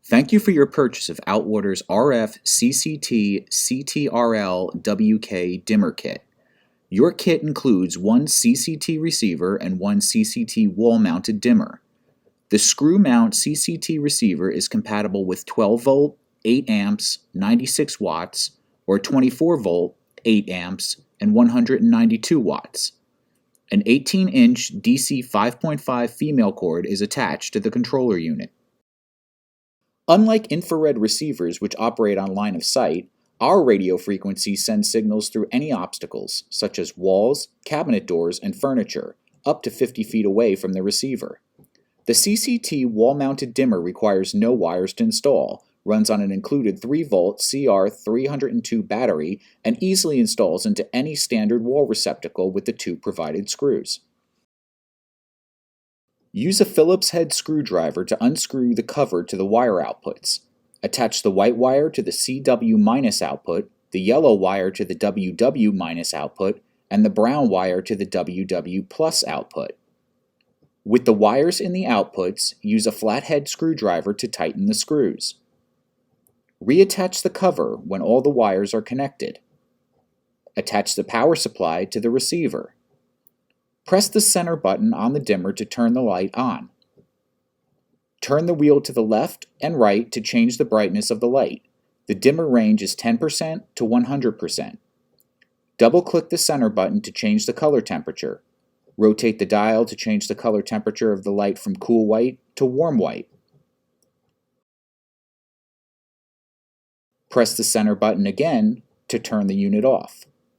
Thank you for your purchase of Outwater's RF-CCT-CTRL-WT dimmer kit. Your kit includes one CCT receiver and one CCT wall-mounted dimmer. The screw-mount CCT receiver is compatible with 12-volt, 8 amps, 96 watts, or 24-volt, 8 amps, and 192 watts. An 18-inch DC 5.5 female cord is attached to the controller unit. Unlike infrared receivers which operate on line of sight, our radio frequency sends signals through any obstacles, such as walls, cabinet doors, and furniture, up to 50 feet away from the receiver. The CCT wall-mounted dimmer requires no wires to install, runs on an included 3-volt CR302 battery, and easily installs into any standard wall receptacle with the two provided screws. Use a Phillips head screwdriver to unscrew the cover to the wire outputs. Attach the white wire to the CW- output, the yellow wire to the WW- output, and the brown wire to the WW+ output. With the wires in the outputs, use a flathead screwdriver to tighten the screws. Reattach the cover when all the wires are connected. Attach the power supply to the receiver. Press the center button on the dimmer to turn the light on. Turn the wheel to the left and right to change the brightness of the light. The dimmer range is 10% to 100%. Double-click the center button to change the color temperature. Rotate the dial to change the color temperature of the light from cool white to warm white. Press the center button again to turn the unit off.